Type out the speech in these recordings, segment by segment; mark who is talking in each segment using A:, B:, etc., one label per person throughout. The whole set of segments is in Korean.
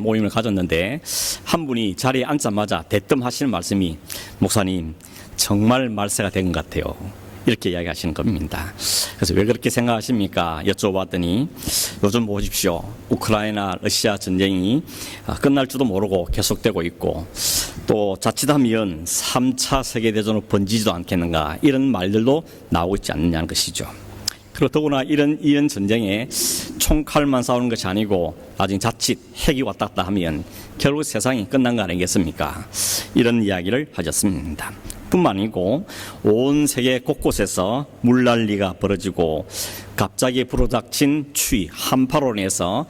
A: 모임을 가졌는데 한 분이 자리에 앉자마자 대뜸 하시는 말씀이 목사님 정말 말세가 된 것 같아요. 이렇게 이야기하시는 겁니다. 그래서 왜 그렇게 생각하십니까? 여쭤봤더니 요즘 보십시오. 우크라이나 러시아 전쟁이 끝날 줄도 모르고 계속되고 있고 또 자칫하면 3차 세계대전으로 번지지도 않겠는가 이런 말들도 나오고 있지 않느냐는 것이죠. 그리고 더구나 이런 전쟁에 총칼만 싸우는 것이 아니고 나중에 자칫 핵이 왔다 갔다 하면 결국 세상이 끝난 거 아니겠습니까? 이런 이야기를 하셨습니다. 뿐만 아니고 온 세계 곳곳에서 물난리가 벌어지고 갑자기 불어닥친 추위 한파로 인해서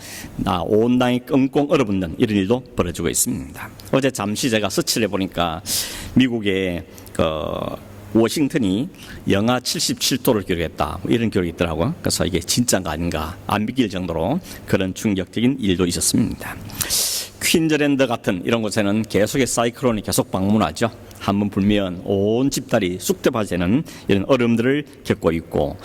A: 온 땅이 꽁꽁 얼어붙는 이런 일도 벌어지고 있습니다. 어제 잠시 제가 서치를 해보니까 미국의 워싱턴이 영하 77도를 기록했다 이런 기록이 있더라고요. 그래서 이게 진짜가 아닌가 안 믿길 정도로 그런 충격적인 일도 있었습니다. 퀸즐랜드 같은 이런 곳에는 계속의 사이클론이 계속 방문하죠. 한번 불면 온 집달이 쑥대밭에는 이런 어려움들을 겪고 있고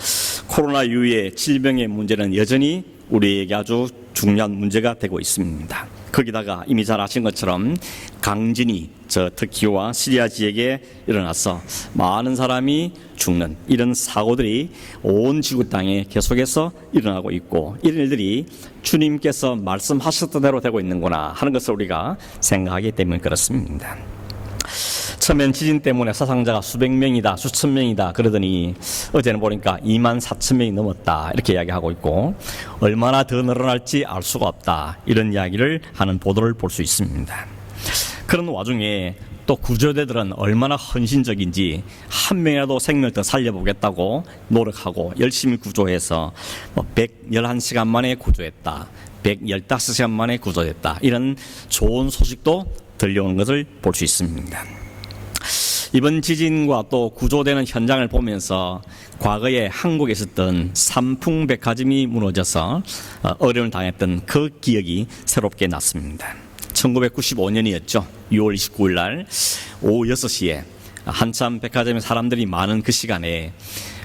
A: 코로나 이후의 질병의 문제는 여전히 우리에게 아주 중요한 문제가 되고 있습니다. 거기다가 이미 잘 아신 것처럼 강진이 저 터키와 시리아 지역에 일어나서 많은 사람이 죽는 이런 사고들이 온 지구 땅에 계속해서 일어나고 있고 이런 일들이 주님께서 말씀하셨던 대로 되고 있는구나 하는 것을 우리가 생각하기 때문에 그렇습니다. 처음엔 지진 때문에 사상자가 수백 명이다, 수천 명이다 그러더니 어제는 보니까 2만 4천 명이 넘었다 이렇게 이야기하고 있고 얼마나 더 늘어날지 알 수가 없다 이런 이야기를 하는 보도를 볼 수 있습니다. 그런 와중에 또 구조대들은 얼마나 헌신적인지 한 명이라도 생명을 더 살려보겠다고 노력하고 열심히 구조해서 111시간 만에 구조했다, 115시간 만에 구조했다 이런 좋은 소식도 들려오는 것을 볼 수 있습니다. 이번 지진과 또 구조되는 현장을 보면서 과거에 한국에 있었던 삼풍백화점이 무너져서 어려움을 당했던 그 기억이 새롭게 났습니다. 1995년이었죠. 6월 29일 날 오후 6시에 한참 백화점에 사람들이 많은 그 시간에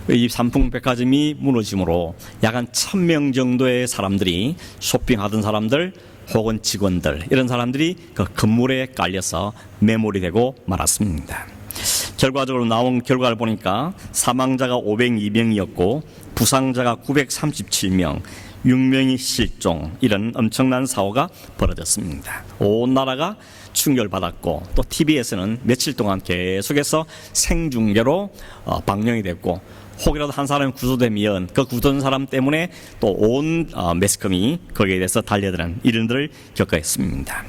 A: 이 삼풍백화점이 무너짐으로 약 한 1000명 정도의 사람들이 쇼핑하던 사람들 혹은 직원들 이런 사람들이 그 건물에 깔려서 매몰이 되고 말았습니다. 결과적으로 나온 결과를 보니까 사망자가 502명이었고 부상자가 937명, 6명이 실종 이런 엄청난 사고가 벌어졌습니다. 온 나라가 충격을 받았고 또 TV에서는 며칠 동안 계속해서 생중계로 방영이 됐고 혹이라도 한 사람이 구조되면 그 구조된 사람 때문에 또 온 매스컴이 거기에 대해서 달려드는 일들을 겪었습니다.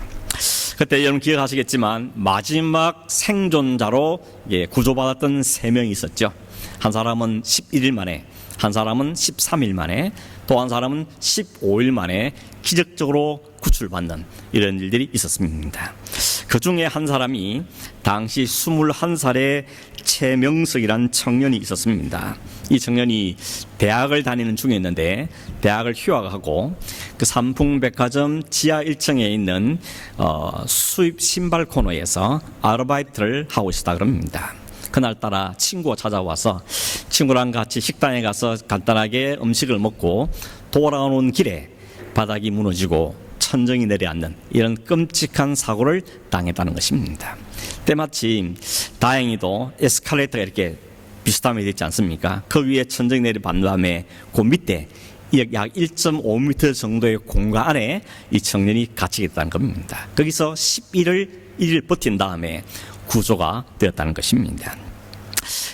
A: 그때 여러분 기억하시겠지만 마지막 생존자로 구조받았던 3명이 있었죠. 한 사람은 11일 만에, 한 사람은 13일 만에, 또 한 사람은 15일 만에 기적적으로 구출받는 이런 일들이 있었습니다. 그 중에 한 사람이 당시 21살의 최명석이라는 청년이 있었습니다. 이 청년이 대학을 다니는 중이었는데 대학을 휴학하고 그 삼풍백화점 지하 1층에 있는 수입 신발 코너에서 아르바이트를 하고 있었다 그럽니다. 그날따라 친구가 찾아와서 친구랑 같이 식당에 가서 간단하게 음식을 먹고 돌아오는 길에 바닥이 무너지고 천정이 내려앉는 이런 끔찍한 사고를 당했다는 것입니다. 때마침 다행히도 에스컬레이터가 이렇게 비스듬하게 되지 않습니까? 그 위에 천정이 내려앉은 다음에 그 밑에 약 1.5m 정도의 공간 안에 이 청년이 갇히게 됐다는 겁니다. 거기서 11일 버틴 다음에 구조가 되었다는 것입니다.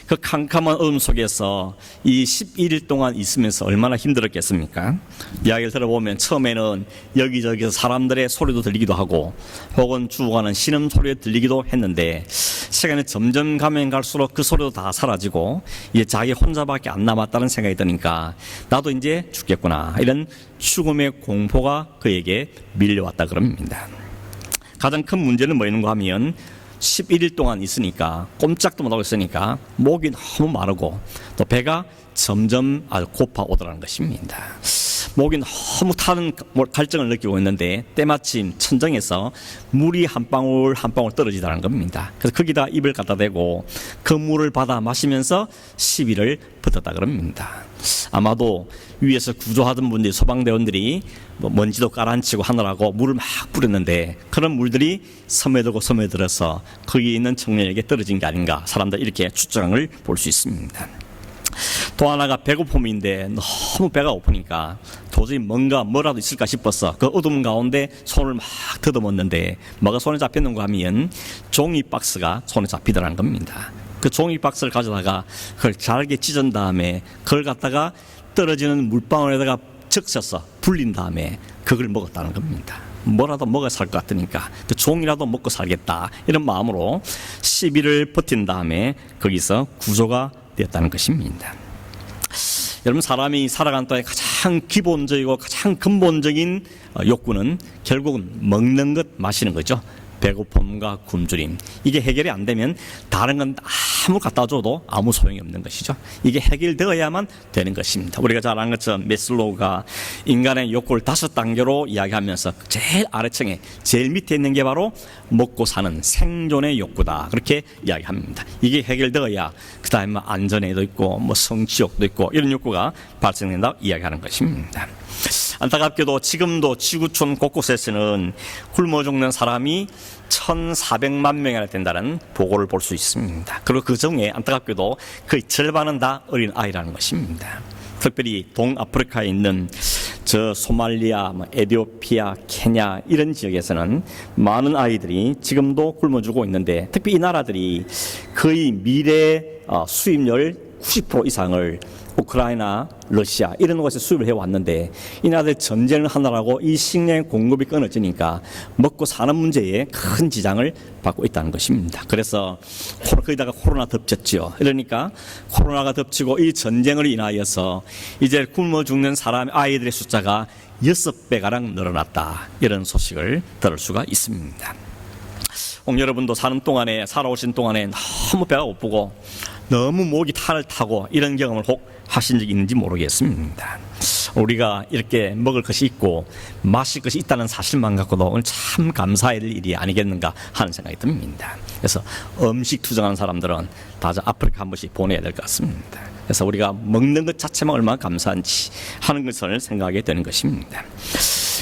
A: 그 캄캄한 어둠 속에서 이 11일 동안 있으면서 얼마나 힘들었겠습니까? 이야기를 들어보면 처음에는 여기저기서 사람들의 소리도 들리기도 하고 혹은 죽어가는 신음소리가 들리기도 했는데 시간이 점점 가면 갈수록 그 소리도 다 사라지고 이제 자기 혼자밖에 안 남았다는 생각이 드니까 나도 이제 죽겠구나 이런 죽음의 공포가 그에게 밀려왔다 그럽니다. 가장 큰 문제는 뭐였는가 하면 11일 동안 있으니까 꼼짝도 못하고 있으니까 목이 너무 마르고 또 배가 점점 아주 고파오더라는 것입니다. 목이 너무 타는 갈증을 느끼고 있는데 때마침 천정에서 물이 한 방울 한 방울 떨어지더라는 겁니다. 그래서 거기다 입을 갖다 대고 그 물을 받아 마시면서 10일을 버텼다 그럽니다. 아마도 위에서 구조하던 분들이, 소방대원들이 먼지도 깔아앉히고 하느라고 물을 막 뿌렸는데 그런 물들이 섬에 스며들어서 거기에 있는 청년에게 떨어진 게 아닌가, 사람들 이렇게 추정을 볼 수 있습니다. 또 하나가 배고픔인데 너무 배가 고프니까 도저히 뭐라도 있을까 싶어서 그 어두운 가운데 손을 막 더듬었는데 뭐가 손에 잡혔는가 하면 종이 박스가 손에 잡히더라는 겁니다. 그 종이 박스를 가져다가 그걸 잘게 찢은 다음에 그걸 갖다가 떨어지는 물방울에다가 적셔서 불린 다음에 그걸 먹었다는 겁니다. 뭐라도 먹어 살 것 같으니까 그 종이라도 먹고 살겠다, 이런 마음으로 10일을 버틴 다음에 거기서 구조가 되었다는 것입니다. 여러분, 사람이 살아간 동안에 가장 기본적이고 가장 근본적인 욕구는 결국은 먹는 것, 마시는 거죠. 배고픔과 굶주림, 이게 해결이 안 되면 다른 건 아무 갖다 줘도 아무 소용이 없는 것이죠. 이게 해결되어야만 되는 것입니다. 우리가 잘 아는 것처럼 메슬로우가 인간의 욕구를 5단계로 이야기하면서 제일 아래층에 제일 밑에 있는 게 바로 먹고 사는 생존의 욕구다, 그렇게 이야기합니다. 이게 해결되어야 그 다음에 안전에도 있고 성취욕도 있고 이런 욕구가 발생된다고 이야기하는 것입니다. 안타깝게도 지금도 지구촌 곳곳에서는 굶어 죽는 사람이 1,400만 명이나 된다는 보고를 볼 수 있습니다. 그리고 그 중에 안타깝게도 거의 절반은 다 어린 아이라는 것입니다. 특별히 동아프리카에 있는 저 소말리아, 에티오피아, 케냐 이런 지역에서는 많은 아이들이 지금도 굶어 죽고 있는데, 특히 이 나라들이 거의 미래 수입률 90% 이상을 우크라이나, 러시아 이런 곳에 수입을 해왔는데, 이 나라들 전쟁을 하느라고 이 식량 공급이 끊어지니까 먹고 사는 문제에 큰 지장을 받고 있다는 것입니다. 그래서 거기다가 코로나 덮쳤죠. 그러니까 코로나가 덮치고 이 전쟁을 인하여서 이제 굶어 죽는 사람, 아이들의 숫자가 6배가량 늘어났다, 이런 소식을 들을 수가 있습니다. 혹 여러분도 살아오신 동안에 너무 배가 고프고 너무 목이 탈을 타고 이런 경험을 혹 하신 적이 있는지 모르겠습니다. 우리가 이렇게 먹을 것이 있고 마실 것이 있다는 사실만 갖고도 오늘 참 감사해야 될 일이 아니겠는가 하는 생각이 듭니다. 그래서 음식 투정하는 사람들은 다 아프리카 한 번씩 보내야 될 것 같습니다. 그래서 우리가 먹는 것 자체만 얼마나 감사한지 하는 것을 생각하게 되는 것입니다.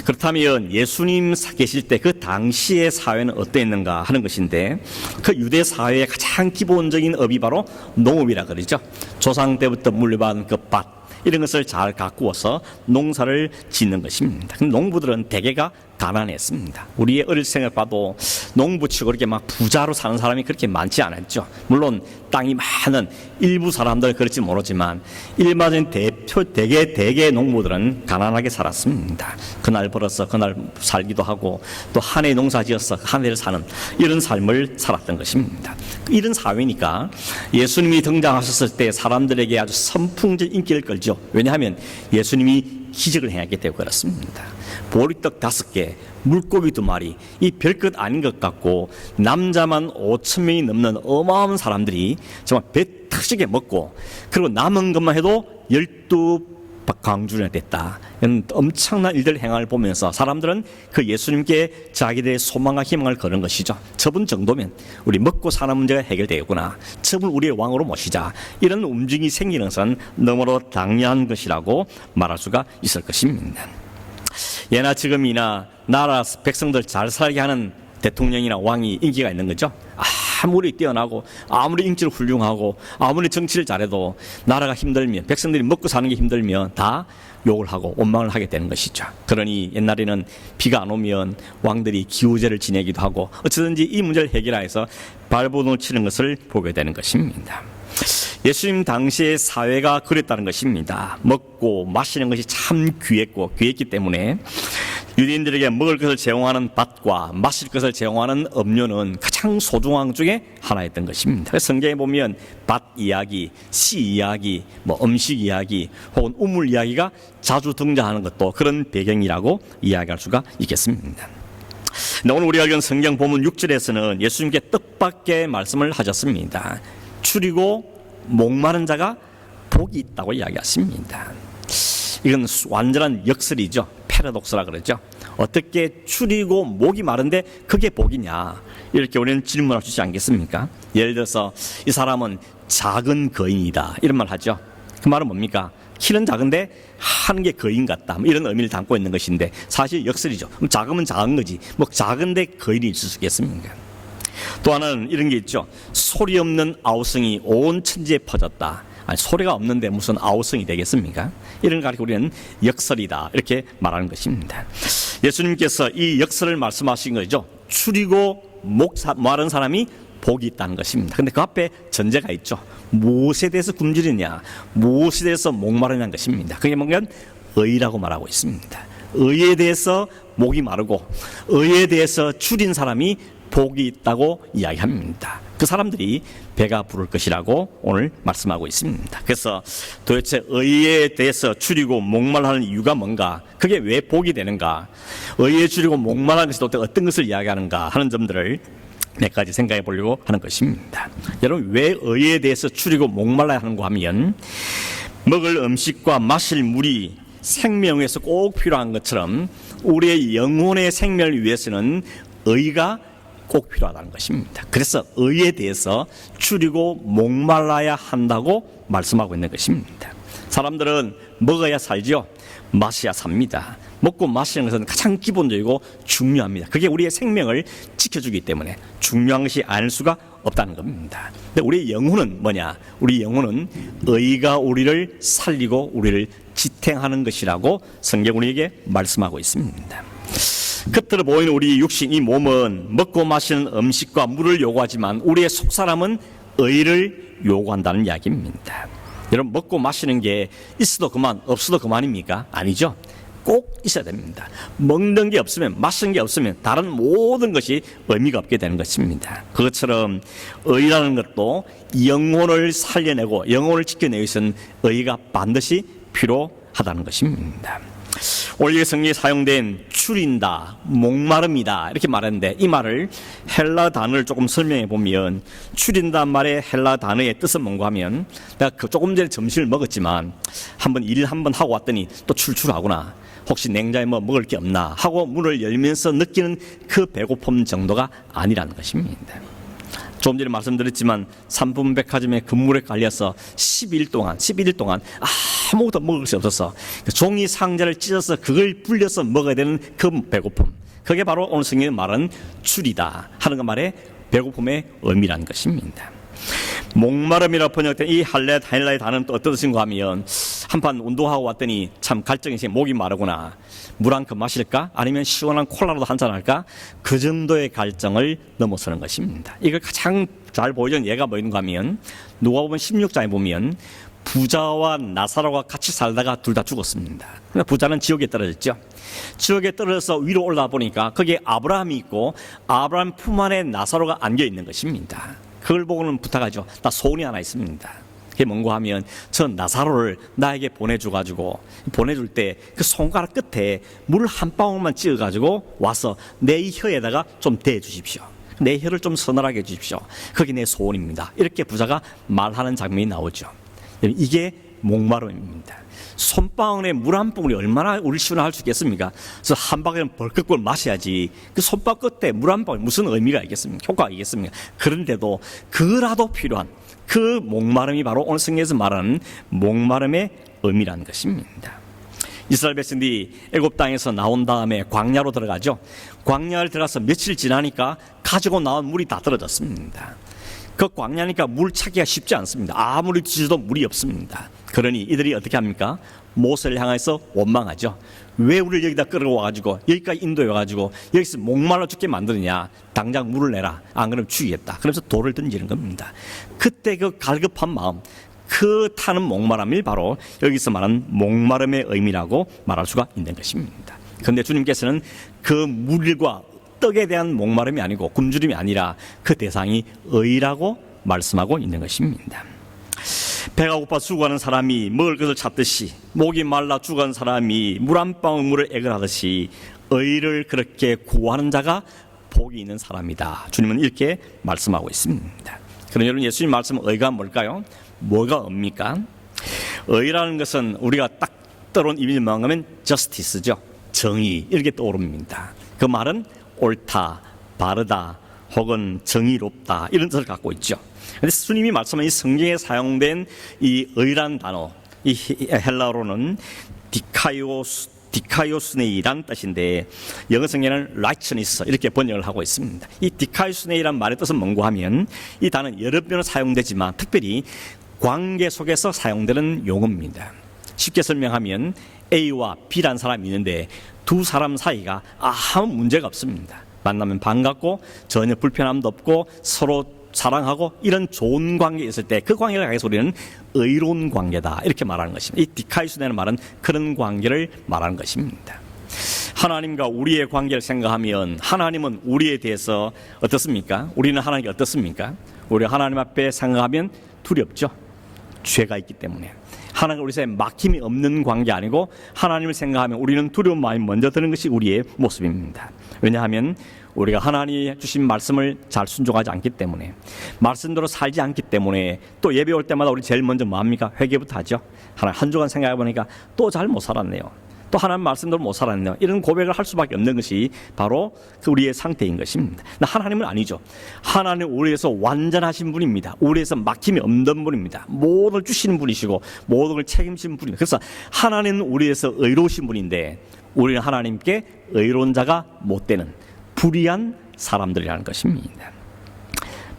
A: 그렇다면 예수님 계실 때 그 당시의 사회는 어땠는가 하는 것인데, 그 유대 사회의 가장 기본적인 업이 바로 농업이라 그러죠. 조상 때부터 물려받은 그 밭, 이런 것을 잘 가꾸어서 농사를 짓는 것입니다. 농부들은 대개가 가난했습니다. 우리의 어릴 때 생각봐도 농부치고 그렇게 막 부자로 사는 사람이 그렇게 많지 않았죠. 물론 땅이 많은 일부 사람들 그렇지 모르지만 일반적인 대개 농부들은 가난하게 살았습니다. 그날 벌어서 그날 살기도 하고 또 한 해 농사 지어서 한 해를 사는 이런 삶을 살았던 것입니다. 이런 사회니까 예수님이 등장하셨을 때 사람들에게 아주 선풍적 인기를 끌죠. 왜냐하면 예수님이 기적을 행했기 때문에 그렇습니다. 보리떡 5개, 물고기 2마리, 이 별것 아닌 것 같고 남자만 5,000명이 넘는 어마어마한 사람들이 정말 배 터지게 먹고, 그리고 남은 것만 해도 12광주나 됐다. 이런 엄청난 일들 행함을 보면서 사람들은 그 예수님께 자기들의 소망과 희망을 거는 것이죠. 저분 정도면 우리 먹고 사는 문제가 해결되겠구나, 저분 우리의 왕으로 모시자, 이런 움직임이 생기는 것은 너무나 당연한 것이라고 말할 수가 있을 것입니다. 예나 지금이나 나라 백성들 잘 살게 하는 대통령이나 왕이 인기가 있는 거죠. 아무리 뛰어나고 아무리 인기를 훌륭하고 아무리 정치를 잘해도 나라가 힘들면, 백성들이 먹고 사는 게 힘들면 다 욕을 하고 원망을 하게 되는 것이죠. 그러니 옛날에는 비가 안 오면 왕들이 기우제를 지내기도 하고 어쩌든지 이 문제를 해결해서 발버둥을 치는 것을 보게 되는 것입니다. 예수님 당시의 사회가 그랬다는 것입니다. 먹고 마시는 것이 참 귀했기 때문에 유대인들에게 먹을 것을 제공하는 밭과 마실 것을 제공하는 음료는 가장 소중한 중에 하나였던 것입니다. 그래서 성경에 보면 밭 이야기, 씨 이야기, 음식 이야기 혹은 우물 이야기가 자주 등장하는 것도 그런 배경이라고 이야기할 수가 있겠습니다. 오늘 우리가 읽은 성경 본문 6절에서는 예수님께 뜻밖의 말씀을 하셨습니다. 추리고 목마른 자가 복이 있다고 이야기하십니다. 이건 완전한 역설이죠. 패러독스라 그러죠. 어떻게 추리고 목이 마른데 그게 복이냐, 이렇게 우리는 질문할 수 있지 않겠습니까? 예를 들어서 이 사람은 작은 거인이다, 이런 말 하죠. 그 말은 뭡니까? 키는 작은데 하는 게 거인 같다, 이런 의미를 담고 있는 것인데 사실 역설이죠. 작으면 작은 거지 뭐 작은데 거인이 있을 수 있겠습니까? 또 하나는 이런 게 있죠. 소리 없는 아우성이 온 천지에 퍼졌다. 아니, 소리가 없는데 무슨 아우성이 되겠습니까? 이런 걸 가지고 우리는 역설이다 이렇게 말하는 것입니다. 예수님께서 이 역설을 말씀하신 거죠. 추리고 마른 사람이 복이 있다는 것입니다. 그런데 그 앞에 전제가 있죠. 무엇에 대해서 굶주리냐, 무엇에 대해서 목마르냐는 것입니다. 그게 뭔가 의라고 말하고 있습니다. 의에 대해서 목이 마르고 의에 대해서 추린 사람이 복이 있다고 이야기합니다. 그 사람들이 배가 부를 것이라고 오늘 말씀하고 있습니다. 그래서 도대체 의에 대해서 추리고 목말라하는 이유가 뭔가, 그게 왜 복이 되는가, 의에 추리고 목말라하는 것이 도대체 어떤 것을 이야기하는가 하는 점들을 몇 가지 생각해 보려고 하는 것입니다. 여러분, 왜 의에 대해서 추리고 목말라야 하는가 하면, 먹을 음식과 마실 물이 생명에서 꼭 필요한 것처럼 우리의 영혼의 생명을 위해서는 의가 꼭 필요하다는 것입니다. 그래서 의에 대해서 추리고 목말라야 한다고 말씀하고 있는 것입니다. 사람들은 먹어야 살죠. 마셔야 삽니다. 먹고 마시는 것은 가장 기본적이고 중요합니다. 그게 우리의 생명을 지켜주기 때문에 중요한 것이 아닐 수가 없다는 겁니다. 근데 우리의 영혼은 뭐냐? 우리 영혼은 의가 우리를 살리고 우리를 지탱하는 것이라고 성경 우리에게 말씀하고 있습니다. 겉으로 보이는 우리 육신, 이 몸은 먹고 마시는 음식과 물을 요구하지만 우리의 속사람은 의를 요구한다는 이야기입니다. 여러분, 먹고 마시는 게 있어도 그만 없어도 그만입니까? 아니죠. 꼭 있어야 됩니다. 먹는 게 없으면, 마시는 게 없으면 다른 모든 것이 의미가 없게 되는 것입니다. 그것처럼 의라는 것도 영혼을 살려내고 영혼을 지켜내기 위해서는 의가 반드시 필요하다는 것입니다. 오늘 성경에 사용된 추린다, 목마름이다 이렇게 말했는데, 이 말을 헬라 단어를 조금 설명해 보면, 추린다는 말의 헬라 단어의 뜻은 뭔가 하면, 내가 조금 전에 점심을 먹었지만 일 한번 하고 왔더니 또 출출하구나, 혹시 냉장고에 뭐 먹을 게 없나 하고 문을 열면서 느끼는 그 배고픔 정도가 아니라는 것입니다. 조금 전에 말씀드렸지만 삼풍백화점에 근무에 깔려서 11일 동안 아무것도 먹을 수 없어서 종이 상자를 찢어서 그걸 불려서 먹어야 되는 그 배고픔, 그게 바로 오늘 성경이 말하는 추리다 하는 그 말의 배고픔의 의미라는 것입니다. 목마름이라고 번역된 이 헬라의 단어는 또 어떤 뜻인가 하면, 한판 운동하고 왔더니 참 갈증이 생, 목이 마르구나, 물 한 컵 마실까? 아니면 시원한 콜라라도 한잔 할까? 그 정도의 갈증을 넘어서는 것입니다. 이걸 가장 잘 보여주는 예가 뭐인가 하면, 누가복음 16장에 보면 부자와 나사로가 같이 살다가 둘 다 죽었습니다. 부자는 지옥에 떨어졌죠. 지옥에 떨어져서 위로 올라와 보니까 거기에 아브라함이 있고 아브라함 품 안에 나사로가 안겨 있는 것입니다. 그걸 보고는 부탁하죠. 나 소원이 하나 있습니다. 그게 뭔가 하면, 저 나사로를 나에게 보내줄 때 그 손가락 끝에 물 한 방울만 찍어가지고 와서 내 이 혀에다가 좀 대주십시오. 내 혀를 좀 서늘하게 해주십시오. 그게 내 소원입니다. 이렇게 부자가 말하는 장면이 나오죠. 이게 목마름입니다. 손방울에 물 한 방울이 얼마나 우리 시원할 수 있겠습니까? 그래서 한 방울은 벌컥 마셔야지. 그 손바닥 끝에 물 한 방울 무슨 의미가 있겠습니까? 효과가 있겠습니까? 그런데도 그라도 필요한 그 목마름이 바로 오늘 성경에서 말하는 목마름의 의미라는 것입니다. 이스라엘 백성들이 애굽 땅에서 나온 다음에 광야로 들어가죠. 광야를 들어가서 며칠 지나니까 가지고 나온 물이 다 떨어졌습니다. 그 광야니까 물 찾기가 쉽지 않습니다. 아무리 뒤져도 물이 없습니다. 그러니 이들이 어떻게 합니까? 모세를 향해서 원망하죠. 왜 우리를 여기다 끌어와가지고 여기까지 인도해가지고 여기서 목말라 죽게 만드느냐, 당장 물을 내라, 안 그러면 죽이겠다. 그래서 돌을 던지는 겁니다. 그때 그 갈급한 마음, 그 타는 목마름이 바로 여기서 말하는 목마름의 의미라고 말할 수가 있는 것입니다. 그런데 주님께서는 그 물과 떡에 대한 목마름이 아니고 굶주림이 아니라 그 대상이 의라고 말씀하고 있는 것입니다. 배가 고파 죽어가는 사람이 먹을 것을 찾듯이, 목이 말라 죽어가는 사람이 물 한 방울 물을 애걸하듯이 의를 그렇게 구하는 자가 복이 있는 사람이다. 주님은 이렇게 말씀하고 있습니다. 그럼 여러분, 예수님 말씀 의가 뭘까요? 뭐가 의입니까? 의라는 것은 우리가 딱 떠오른 이미지 뭐냐면 justice죠. 정의, 이렇게 떠오릅니다. 그 말은 옳다, 바르다, 혹은 정의롭다, 이런 뜻을 갖고 있죠. 그런데 주님이 말씀한 이 성경에 사용된 이 의라는 단어, 이 헬라어로는 디카이오스네이란 뜻인데 영어 성경에는 righteousness 이렇게 번역을 하고 있습니다. 이 디카이오스네이란 말의 뜻은 뭔고 하면 이 단어는 여러 번은 사용되지만 특별히 관계 속에서 사용되는 용어입니다. 쉽게 설명하면 A와 B라는 사람이 있는데 두 사람 사이가 아무 문제가 없습니다. 만나면 반갑고 전혀 불편함도 없고 서로 사랑하고 이런 좋은 관계가 있을 때 그 관계를 가해서 우리는 의로운 관계다 이렇게 말하는 것입니다. 이 디카이스네는 말은 그런 관계를 말하는 것입니다. 하나님과 우리의 관계를 생각하면 하나님은 우리에 대해서 어떻습니까? 우리는 하나님께 어떻습니까? 우리가 하나님 앞에 생각하면 두렵죠. 죄가 있기 때문에. 하나님과 우리 사이에 막힘이 없는 관계 아니고 하나님을 생각하면 우리는 두려운 마음이 먼저 드는 것이 우리의 모습입니다. 왜냐하면 우리가 하나님이 주신 말씀을 잘 순종하지 않기 때문에 말씀대로 살지 않기 때문에 또 예배 올 때마다 우리 제일 먼저 뭐합니까? 회개부터 하죠. 하나님 한 주간 생각해 보니까 또 잘 못 살았네요. 또 하나님 말씀대로 못 살았네요. 이런 고백을 할 수밖에 없는 것이 바로 그 우리의 상태인 것입니다. 하나님은 아니죠. 하나님은 우리에서 완전하신 분입니다. 우리에서 막힘이 없는 분입니다. 모든 걸 주시는 분이시고 모든 걸 책임지는 분입니다. 그래서 하나님은 우리에서 의로우신 분인데 우리는 하나님께 의로운 자가 못 되는 불의한 사람들이라는 것입니다.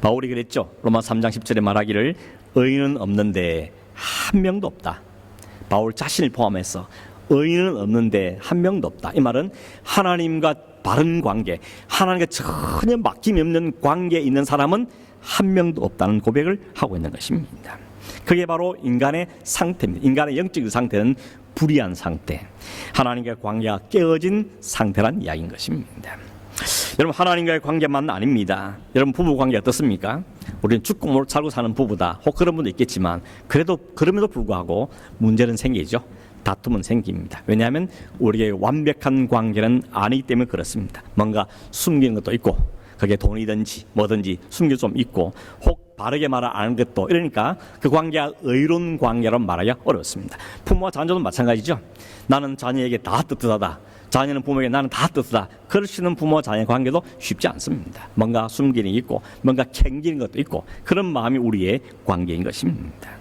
A: 바울이 그랬죠. 로마 3장 10절에 말하기를 의인은 없는데 한 명도 없다. 바울 자신을 포함해서 의인은 없는데 한 명도 없다. 이 말은 하나님과 바른 관계, 하나님과 전혀 막힘이 없는 관계에 있는 사람은 한 명도 없다는 고백을 하고 있는 것입니다. 그게 바로 인간의 상태입니다. 인간의 영적 상태는 불의한 상태, 하나님과의 관계가 깨어진 상태란 이야기인 것입니다. 여러분 하나님과의 관계만 아닙니다. 여러분 부부 관계 어떻습니까? 우리는 죽고 살고 사는 부부다. 혹 그런 분도 있겠지만 그럼에도 불구하고 문제는 생기죠. 다툼은 생깁니다. 왜냐하면 우리의 완벽한 관계는 아니기 때문에 그렇습니다. 뭔가 숨기는 것도 있고 그게 돈이든지 뭐든지 숨길 좀 있고 혹 바르게 말 안 하는 것도 이러니까 그 관계가 의로운 관계로 말하기가 어렵습니다. 부모와 자녀도 마찬가지죠. 나는 자녀에게 다 떳떳하다. 자녀는 부모에게 나는 다 떳떳하다. 그러시는 부모와 자녀 관계도 쉽지 않습니다. 뭔가 숨기는 게 있고 뭔가 캥기는 것도 있고 그런 마음이 우리의 관계인 것입니다.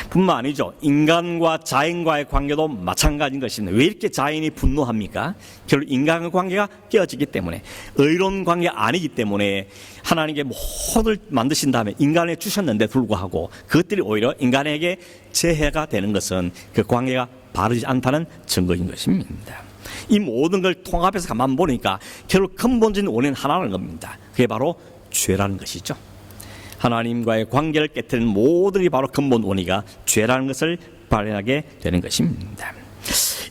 A: 뿐만 아니죠. 인간과 자연과의 관계도 마찬가지인 것입니다. 왜 이렇게 자연이 분노합니까? 결국 인간과 관계가 깨어지기 때문에 의로운 관계가 아니기 때문에 하나님께 모두를 만드신 다음에 인간에 주셨는데 불구하고 그것들이 오히려 인간에게 재해가 되는 것은 그 관계가 바르지 않다는 증거인 것입니다. 이 모든 걸 통합해서 가만 보니까 결국 근본적인 원인은 하나라는 겁니다. 그게 바로 죄라는 것이죠. 하나님과의 관계를 깨뜨리는 모든 게 바로 근본 원인이 죄라는 것을 발견하게 되는 것입니다.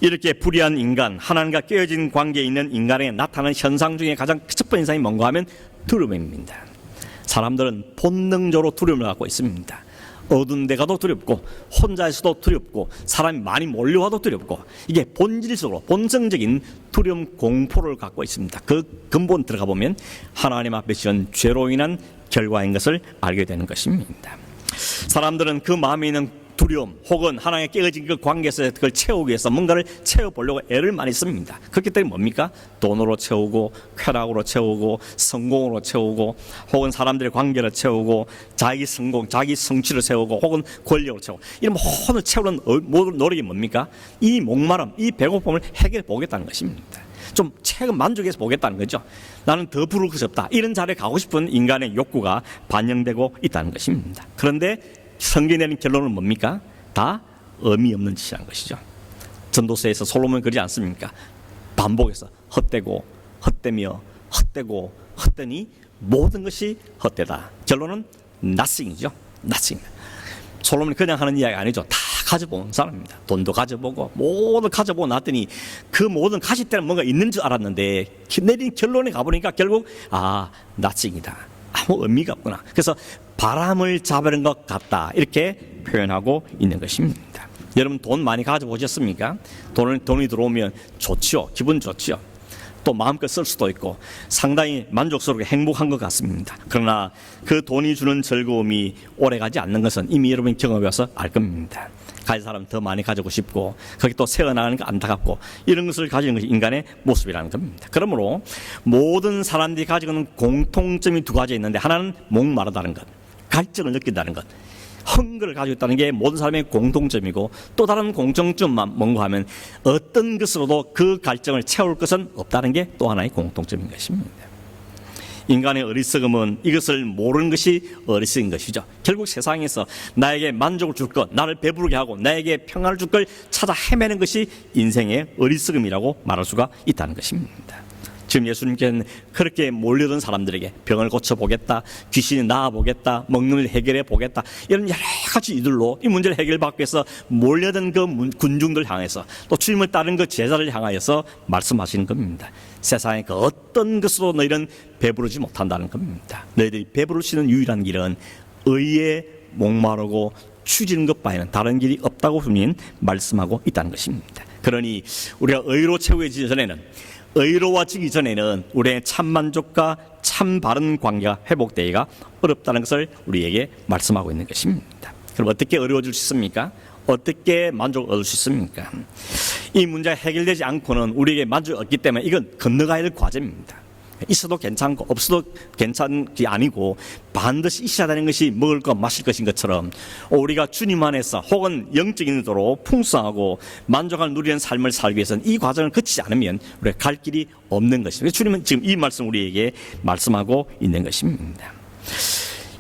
A: 이렇게 불의한 인간, 하나님과 깨어진 관계에 있는 인간에게 나타나는 현상 중에 가장 첫 번째 현상이 뭔가 하면 두려움입니다. 사람들은 본능적으로 두려움을 갖고 있습니다. 어두운 데 가도 두렵고 혼자 있어도 두렵고 사람이 많이 몰려와도 두렵고 이게 본질적으로 본성적인 두려움 공포를 갖고 있습니다. 그 근본 들어가 보면 하나님 앞에 지은 죄로 인한 결과인 것을 알게 되는 것입니다. 사람들은 그 마음에 있는 두려움 혹은 하나님과 깨어진 그 관계에서 그걸 채우기 위해서 뭔가를 채워보려고 애를 많이 씁니다. 그렇기 때문에 뭡니까? 돈으로 채우고 쾌락으로 채우고 성공으로 채우고 혹은 사람들의 관계를 채우고 자기 성공, 자기 성취를 채우고 혹은 권력을 채우고 이런 모든 채우는 모든 노력이 뭡니까? 이 목마름, 이 배고픔을 해결해 보겠다는 것입니다. 좀 최근 만족해서 보겠다는 거죠. 나는 더 부를 것이 없다. 이런 자리에 가고 싶은 인간의 욕구가 반영되고 있다는 것입니다. 그런데 성경이 내는 결론은 뭡니까? 다 의미 없는 짓이라는 것이죠. 전도서에서 솔로몬이 그러지 않습니까? 반복해서 헛되고 헛되며 헛되고 헛되니 모든 것이 헛되다. 결론은 nothing이죠. nothing. 솔로몬이 그냥 하는 이야기 아니죠. 다 가져본 사람입니다. 돈도 가져보고 모두 가져보고 났더니 그 모든 가질 때는 뭔가 있는 줄 알았는데 내린 결론에 가보니까 결국 nothing이다. 아무 의미가 없구나. 그래서 바람을 잡으는 것 같다. 이렇게 표현하고 있는 것입니다. 여러분 돈 많이 가져보셨습니까? 돈이 들어오면 좋지요. 기분 좋지요. 또 마음껏 쓸 수도 있고 상당히 만족스럽게 행복한 것 같습니다. 그러나 그 돈이 주는 즐거움이 오래가지 않는 것은 이미 여러분 경험해서 알 겁니다. 가진 사람 더 많이 가지고 싶고 거기 또 새어나가는 거 안타깝고 이런 것을 가지는 것이 인간의 모습이라는 겁니다. 그러므로 모든 사람들이 가지고 있는 공통점이 두 가지 있는데 하나는 목마르다는 것, 갈증을 느낀다는 것, 헝그를 가지고 있다는 게 모든 사람의 공통점이고, 또 다른 공통점만 뭔가 하면 어떤 것으로도 그 갈증을 채울 것은 없다는 게 또 하나의 공통점인 것입니다. 인간의 어리석음은 이것을 모르는 것이 어리석인 것이죠. 결국 세상에서 나에게 만족을 줄 것, 나를 배부르게 하고 나에게 평안을 줄 걸 찾아 헤매는 것이 인생의 어리석음이라고 말할 수가 있다는 것입니다. 지금 예수님께서는 그렇게 몰려든 사람들에게 병을 고쳐보겠다, 귀신이 나아보겠다, 먹는 일 해결해 보겠다, 이런 여러 가지 이들로 이 문제를 해결받기 위해서 몰려든 그 군중들 향해서, 또 주님을 따른 그 제자를 향하여서 말씀하시는 겁니다. 세상의 그 어떤 것으로 너희는 배부르지 못한다는 겁니다. 너희들이 배부를 수 있는 유일한 길은 의에 목마르고 추지는 것 바에는 다른 길이 없다고 분명히 말씀하고 있다는 것입니다. 그러니 우리가 의로 채워지기 전에는, 의로워지기 전에는 우리의 참 만족과 참 바른 관계가 회복되기가 어렵다는 것을 우리에게 말씀하고 있는 것입니다. 그럼 어떻게 의로워질 수 있습니까? 어떻게 만족을 얻을 수 있습니까? 이 문제가 해결되지 않고는 우리에게 만족이 없기 때문에 이건 건너가야 될 과제입니다. 있어도 괜찮고 없어도 괜찮은 게 아니고 반드시 있어야 되는 것이 먹을 것 마실 것인 것처럼, 우리가 주님 안에서 혹은 영적인 의도로 풍성하고 만족을 누리는 삶을 살기 위해서는 이 과정을 거치지 않으면 우리가 갈 길이 없는 것입니다. 주님은 지금 이 말씀 우리에게 말씀하고 있는 것입니다.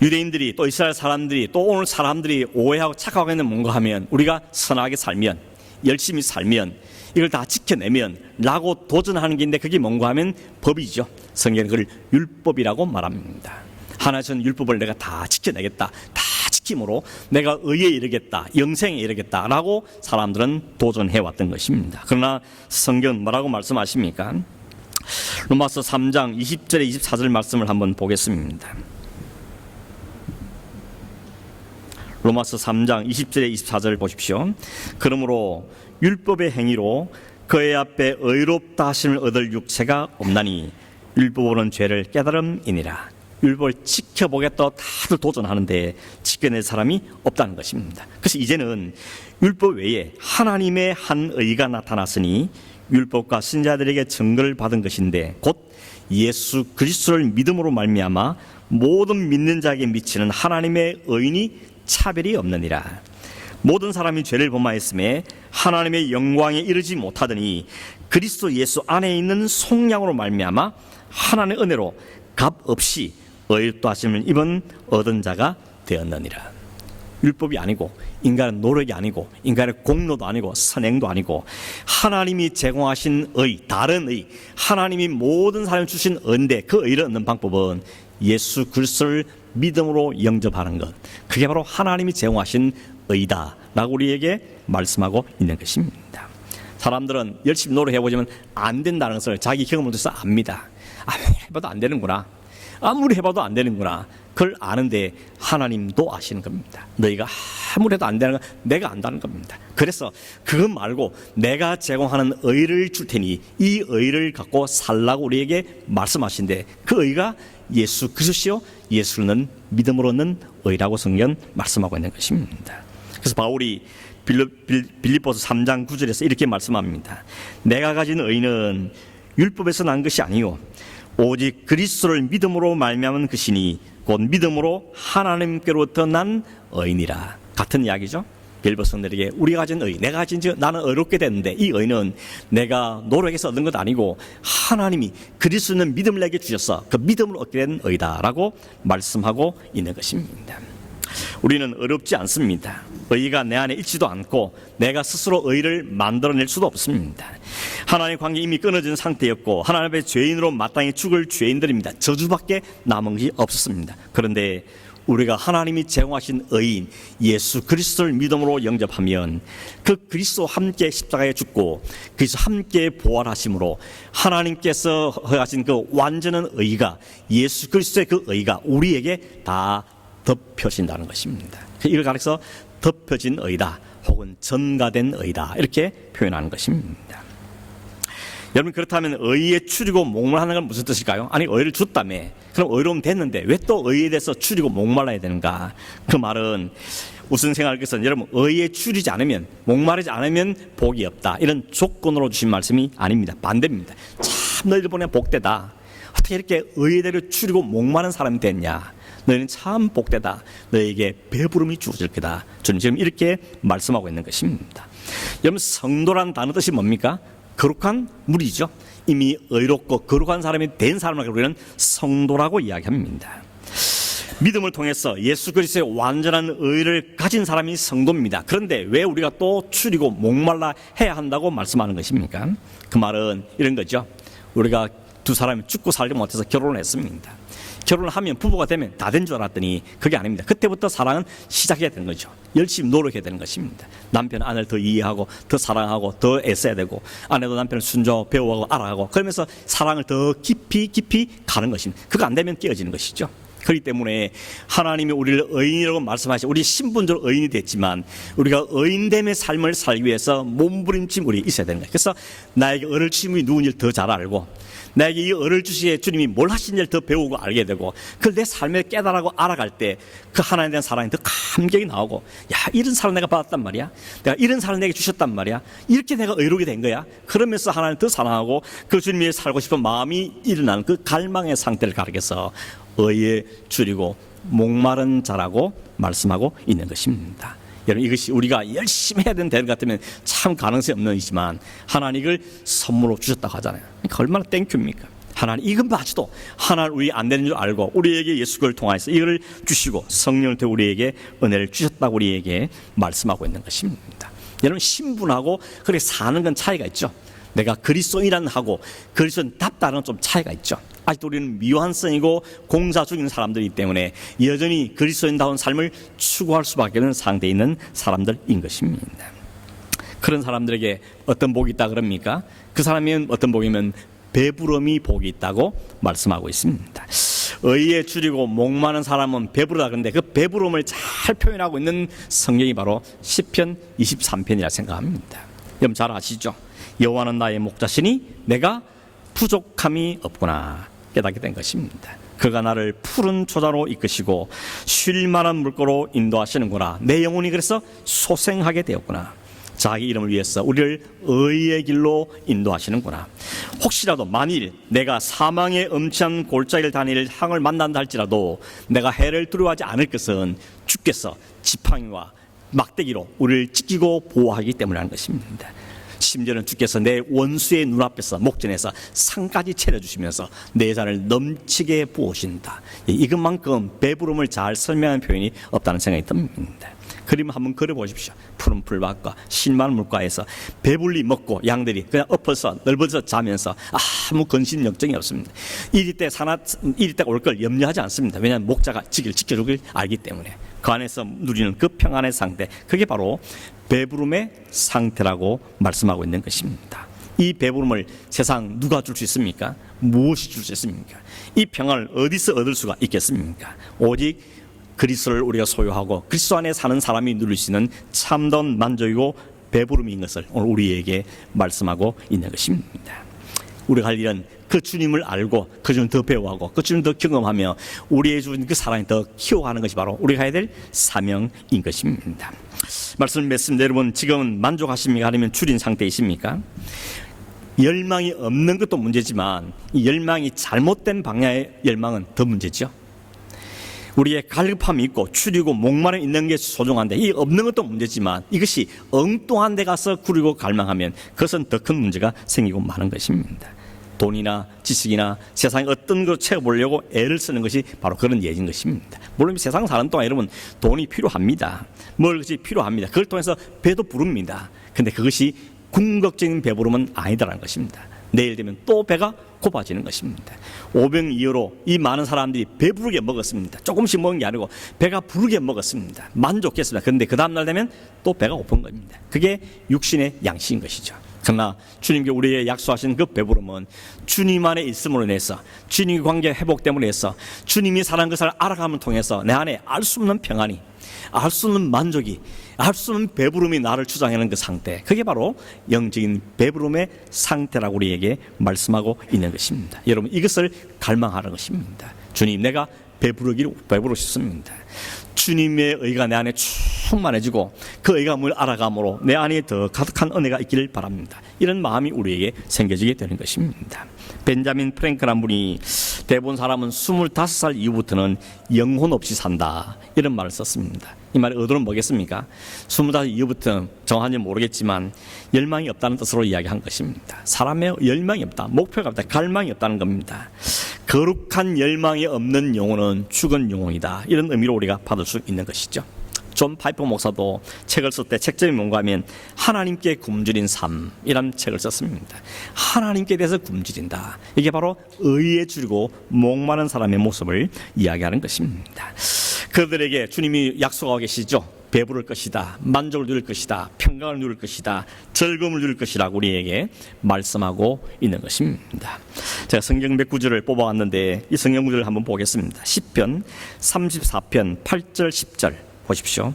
A: 유대인들이, 또 이스라엘 사람들이, 또 오늘 사람들이 오해하고 착각하고 있는 뭔가 하면, 우리가 선하게 살면, 열심히 살면, 이걸 다 지켜내면 라고 도전하는 게 있는데, 그게 뭔가 하면 법이죠. 성경은 그걸 율법이라고 말합니다. 하나님은 율법을 내가 다 지켜내겠다, 다 지킴으로 내가 의에 이르겠다, 영생에 이르겠다 라고 사람들은 도전해왔던 것입니다. 그러나 성경은 뭐라고 말씀하십니까? 로마서 3장 20절에 24절 말씀을 한번 보겠습니다. 로마서 3장 20절에 24절 보십시오. 그러므로 율법의 행위로 그의 앞에 의롭다 하심을 얻을 육체가 없나니 율법으로는 죄를 깨달음이니라. 율법을 지켜보겠다고 다들 도전하는데 지켜낼 사람이 없다는 것입니다. 그래서 이제는 율법 외에 하나님의 한 의가 나타났으니 율법과 신자들에게 증거를 받은 것인데 곧 예수 그리스도를 믿음으로 말미암아 모든 믿는 자에게 미치는 하나님의 의인이 차별이 없느니라. 모든 사람이 죄를 범하였음에 하나님의 영광에 이르지 못하더니 그리스도 예수 안에 있는 속량으로 말미암아 하나님의 은혜로 값 없이 의롭다 하심을 입은 얻은 자가 되었느니라. 율법이 아니고, 인간의 노력이 아니고, 인간의 공로도 아니고, 선행도 아니고, 하나님이 제공하신 의, 다른 의, 하나님이 모든 사람을 주신 은데, 그 의를 얻는 방법은 예수 그리스도를 믿음으로 영접하는 것, 그게 바로 하나님이 제공하신 의다 라고 우리에게 말씀하고 있는 것입니다. 사람들은 열심히 노력해보지만 안 된다는 것을 자기 경험을 통해서 압니다. 아무리 해봐도 안 되는구나, 아무리 해봐도 안 되는구나, 그걸 아는데 하나님도 아시는 겁니다. 너희가 아무리 해도 안 되는 건 내가 안다는 겁니다. 그래서 그것 말고 내가 제공하는 의를 줄 테니 이 의를 갖고 살라고 우리에게 말씀하신데, 그 의가 예수 그리스도시요 예수는 믿음으로 얻는 의라고 성경 말씀하고 있는 것입니다. 그래서 바울이 빌립보서 3장 9절에서 이렇게 말씀합니다. 내가 가진 의는 율법에서 난 것이 아니요 오직 그리스도를 믿음으로 말미암은 것이니 곧 믿음으로 하나님께로부터 난 의니라. 같은 이야기죠. 빌립보 성도들에게 우리가 가진 의, 내가 가진 나는 의롭게 됐는데 이 의는 내가 노력해서 얻은 것 아니고 하나님이 그리스도는 믿음을 내게 주셔서 그 믿음으로 얻게 된 의다라고 말씀하고 있는 것입니다. 우리는 어렵지 않습니다. 의가 내 안에 있지도 않고 내가 스스로 의를 만들어낼 수도 없습니다. 하나님의 관계 이미 끊어진 상태였고 하나님 앞에 죄인으로 마땅히 죽을 죄인들입니다. 저주밖에 남은 것이 없었습니다. 그런데 우리가 하나님이 제공하신 의인 예수 그리스도를 믿음으로 영접하면 그 그리스도와 함께 십자가에 죽고 그리스도 함께 부활하심으로 하나님께서 허하신 그 완전한 의가, 예수 그리스도의 그 의가 우리에게 다 덮여진다는 것입니다. 이걸 가리켜서 덮여진 의다 혹은 전가된 의다 이렇게 표현하는 것입니다. 여러분, 그렇다면 의에 추리고 목말하는 건 무슨 뜻일까요? 아니, 의를 줬다며 그럼 의로움 됐는데 왜 또 의에 대해서 추리고 목말라야 되는가? 그 말은 무슨 생각을 여러분, 의에 추리지 않으면, 목마르지 않으면 복이 없다, 이런 조건으로 주신 말씀이 아닙니다. 반대입니다. 참 너희들 보내 복되다, 어떻게 이렇게 의대로 추리고 목마른 사람이 됐냐? 너희는 참 복되다. 너에게 배부름이 주어질 거다. 주님 지금 이렇게 말씀하고 있는 것입니다. 여러분, 성도란 단어 뜻이 뭡니까? 거룩한 무리죠. 이미 의롭고 거룩한 사람이 된 사람을 우리는 성도라고 이야기합니다. 믿음을 통해서 예수 그리스도의 완전한 의를 가진 사람이 성도입니다. 그런데 왜 우리가 또 추리고 목말라 해야 한다고 말씀하는 것입니까? 그 말은 이런 거죠. 우리가 두 사람이 죽고 살지 못해서 결혼을 했습니다. 결혼을 하면 부부가 되면 다 된 줄 알았더니 그게 아닙니다. 그때부터 사랑은 시작해야 되는 거죠. 열심히 노력해야 되는 것입니다. 남편 아내를 더 이해하고 더 사랑하고 더 애써야 되고, 아내도 남편을 순종하고 배워하고 알아가고, 그러면서 사랑을 더 깊이 가는 것입니다. 그거 안 되면 깨어지는 것이죠. 그렇기 때문에 하나님이 우리를 의인이라고 말씀하시고 우리 신분적으로 의인이 됐지만 우리가 의인됨의 삶을 살기 위해서 몸부림침 우리 있어야 되는 거예요. 그래서 나에게 의를 주심이 누군지를 더 잘 알고, 나에게 이 의를 주시에 주님이 뭘 하신지를 더 배우고 알게 되고, 그걸 내 삶에 깨달아고 알아갈 때 그 하나님에 대한 사랑이 더 감격이 나오고, 야, 이런 사랑 내가 받았단 말이야, 내가 이런 사랑 내게 주셨단 말이야, 이렇게 내가 의롭게 된 거야. 그러면서 하나님을 더 사랑하고 그 주님 위해 살고 싶은 마음이 일어나는 그 갈망의 상태를 가리켜서 의에 줄이고 목마른 자라고 말씀하고 있는 것입니다. 여러분, 이것이 우리가 열심히 해야 되는 대로 같으면 참 가능성이 없는 일이지만 하나님 이걸 선물로 주셨다고 하잖아요. 그러니까 얼마나 땡큐입니까? 하나님 이것마저도 하나님 우리 안 되는 줄 알고 우리에게 예수를 통하여서 이걸 주시고 성령을 통해 우리에게 은혜를 주셨다고 우리에게 말씀하고 있는 것입니다. 여러분, 신분하고 그렇게 사는 건 차이가 있죠. 내가 그리스도인이라는 하고 그리스도인답다는 좀 차이가 있죠. 아직도 우리는 미완성이고 공사 중인 사람들이기 때문에 여전히 그리스도인다운 삶을 추구할 수밖에 없는 상태에 있는 사람들인 것입니다. 그런 사람들에게 어떤 복이 있다 그럽니까? 그 사람이 어떤 복이면 배부름이 복이 있다고 말씀하고 있습니다. 의에 줄이고 목마른 사람은 배부르다. 그런데 그 배부름을 잘 표현하고 있는 성경이 바로 시편 23편이라 생각합니다. 여러분 잘 아시죠? 여호와는 나의 목자시니 내가 부족함이 없구나 깨닫게 된 것입니다. 그가 나를 푸른 초자로 이끄시고 쉴 만한 물가로 인도하시는구나. 내 영혼이 그래서 소생하게 되었구나. 자기 이름을 위해서 우리를 의의 길로 인도하시는구나. 혹시라도 만일 내가 사망의 엄청난 골짜기를 다닐 항을 만난다 할지라도 내가 해를 두려워하지 않을 것은 주께서 지팡이와 막대기로 우리를 지키고 보호하기 때문이라는 것입니다. 심지어는 주께서 내 원수의 눈앞에서 목전에서 상까지 차려주시면서 내 잔을 넘치게 부으신다. 이것만큼 배부름을 잘 설명하는 표현이 없다는 생각이 듭니다. 그림 한번 그려보십시오. 푸른 풀밭과 쉴만한 물가에서 배불리 먹고 양들이 그냥 엎어서 넓어서 자면서 아무 근심 걱정이 없습니다. 이리 때가 올 걸 염려하지 않습니다. 왜냐하면 목자가 지켜주길 알기 때문에. 그 안에서 누리는 그 평안의 상태, 그게 바로 배부름의 상태라고 말씀하고 있는 것입니다. 이 배부름을 세상 누가 줄 수 있습니까? 무엇이 줄 수 있습니까? 이 평안을 어디서 얻을 수가 있겠습니까? 오직 그리스도를 우리가 소유하고 그리스도 안에 사는 사람이 누릴 수 있는 참다운 만족이고 배부름인 것을 오늘 우리에게 말씀하고 있는 것입니다. 우리가 할 일은 그 주님을 알고 그 주님을 더 배워하고 그 주님을 더 경험하며 우리의 주님 그 사랑을 더 키워가는 것이 바로 우리가 해야 될 사명인 것입니다. 말씀을 맺습니다. 여러분, 지금은 만족하십니까? 아니면 줄인 상태이십니까? 열망이 없는 것도 문제지만 이 열망이 잘못된 방향의 열망은 더 문제죠. 우리의 갈급함이 있고 추리고 목마름이 있는 게 소중한데 이 없는 것도 문제지만 이것이 엉뚱한 데 가서 구리고 갈망하면 그것은 더 큰 문제가 생기고 마는 것입니다. 돈이나 지식이나 세상에 어떤 걸 채워보려고 애를 쓰는 것이 바로 그런 예인 것입니다. 물론 세상 사는 동안 여러분 돈이 필요합니다. 뭘 것이 필요합니다. 그걸 통해서 배도 부릅니다. 근데 그것이 궁극적인 배부름은 아니다라는 것입니다. 내일 되면 또 배가 고파지는 것입니다. 오병이어로 이 많은 사람들이 배부르게 먹었습니다. 조금씩 먹은 게 아니고 배가 부르게 먹었습니다. 만족했습니다. 그런데 그 다음날 되면 또 배가 고픈 겁니다. 그게 육신의 양식인 것이죠. 그러나 주님께 우리에게 약속하신 그 배부름은 주님 안에 있음으로 인해서, 주님의 관계 회복됨으로 해서, 주님이 사랑하는 것을 알아감을 통해서 내 안에 알 수 없는 평안이, 알 수 없는 만족이, 알 수 없는 배부름이 나를 주장하는 그 상태, 그게 바로 영적인 배부름의 상태라고 우리에게 말씀하고 있는 것입니다. 여러분, 이것을 갈망하는 것입니다. 주님, 내가 배부르고 싶습니다. 주님의 의가 내 안에 충만해지고 그 의가 뭘 알아감으로 내 안에 더 가득한 은혜가 있기를 바랍니다. 이런 마음이 우리에게 생겨지게 되는 것입니다. 벤자민 프랭클이라는 분이 대부분 사람은 25살 이후부터는 영혼 없이 산다 이런 말을 썼습니다. 이 말의 의도는 뭐겠습니까? 25 이후부터 정확한지 모르겠지만 열망이 없다는 뜻으로 이야기한 것입니다. 사람의 열망이 없다, 목표가 없다, 갈망이 없다는 겁니다. 거룩한 열망이 없는 영혼은 죽은 영혼이다, 이런 의미로 우리가 받을 수 있는 것이죠. 존 파이퍼 목사도 책을 쓸 때 책점이 뭔가 하면 하나님께 굶주린 삶이라는 책을 썼습니다. 하나님께 대해서 굶주린다, 이게 바로 의에 줄이고 목마른 사람의 모습을 이야기하는 것입니다. 그들에게 주님이 약속하고 계시죠. 배부를 것이다, 만족을 누릴 것이다, 평강을 누릴 것이다, 즐거움을 누릴 것이라고 우리에게 말씀하고 있는 것입니다. 제가 성경 몇 구절을 뽑아왔는데 이 성경 구절을 한번 보겠습니다. 시편 34편 8절 10절 보십시오.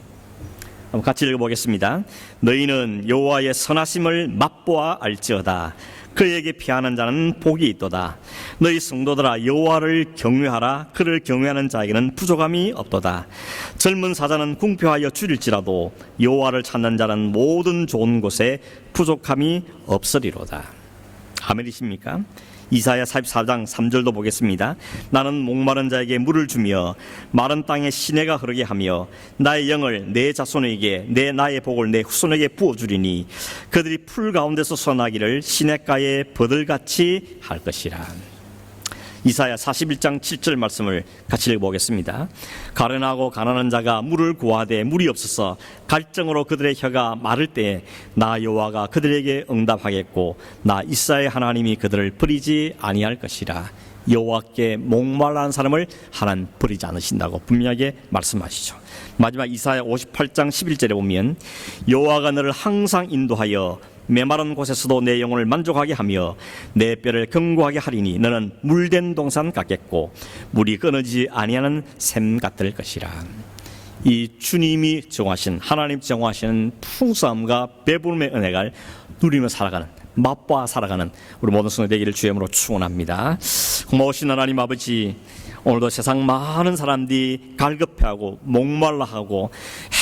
A: 한번 같이 읽어보겠습니다. 너희는 여호와의 선하심을 맛보아 알지어다. 그에게 피하는 자는 복이 있도다. 너희 성도들아 여호와를 경외하라. 그를 경외하는 자에게는 부족함이 없도다. 젊은 사자는 궁핍하여 줄일지라도 여호와를 찾는 자는 모든 좋은 곳에 부족함이 없으리로다. 아멘이십니까? 이사야 44장 3절도 보겠습니다. 나는 목마른 자에게 물을 주며 마른 땅에 시내가 흐르게 하며 나의 영을 내 자손에게 나의 복을 내 후손에게 부어주리니 그들이 풀 가운데서 선하기를 시냇가에 버들같이 할 것이라. 이사야 41장 7절 말씀을 같이 읽어보겠습니다. 가련하고 가난한 자가 물을 구하되 물이 없어서 갈증으로 그들의 혀가 마를 때에 나 여호와가 그들에게 응답하겠고 나 이스라엘 하나님이 그들을 버리지 아니할 것이라. 여호와께 목말라한 사람을 하나님 버리지 않으신다고 분명하게 말씀하시죠. 마지막 이사야 58장 11절에 보면 여호와가 너를 항상 인도하여 메마른 곳에서도 내 영혼을 만족하게 하며 내 뼈를 견고하게 하리니 너는 물된 동산 같겠고 물이 끊어지지 아니하는 샘 같을 것이라. 이 주님이 정하신, 하나님 정하시는 풍성함과 배부름의 은혜를 누리며 살아가는, 맛보아 살아가는 우리 모든 성도 되기를 주의 이름으로 축원합니다. 고마우신 하나님 아버지, 오늘도 세상 많은 사람들이 갈급해하고 목말라하고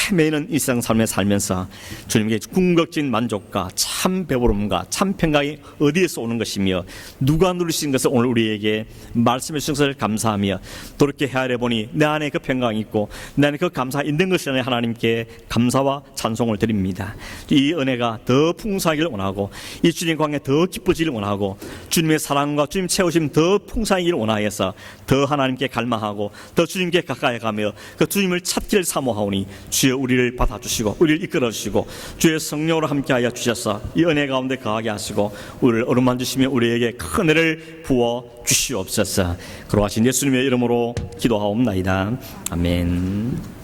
A: 헤매는 일상 삶에 살면서 주님께 궁극적인 만족과 참 배부름과 참 평강이 어디에서 오는 것이며 누가 누리신 것을 오늘 우리에게 말씀해 주신 것을 감사하며 돌이켜 헤아려 보니 내 안에 그 평강이 있고 내 안에 그 감사가 있는 것이라는 하나님께 감사와 찬송을 드립니다. 이 은혜가 더 풍성하기를 원하고 이 주님 관계 더 기뻐지기를 원하고 주님의 사랑과 주님 채우심 더 풍성하기를 원하여서 더 하나님께 갈망하고 더 주님께 가까이 가며 그 주님을 찾기를 사모하오니 주여 우리를 받아주시고 우리를 이끌어주시고 주의 성령으로 함께하여 주셔서 이 은혜 가운데 거하게 하시고 우리를 어루만 주시며 우리에게 큰 은혜를 부어 주시옵소서. 그러하신 예수님의 이름으로 기도하옵나이다. 아멘.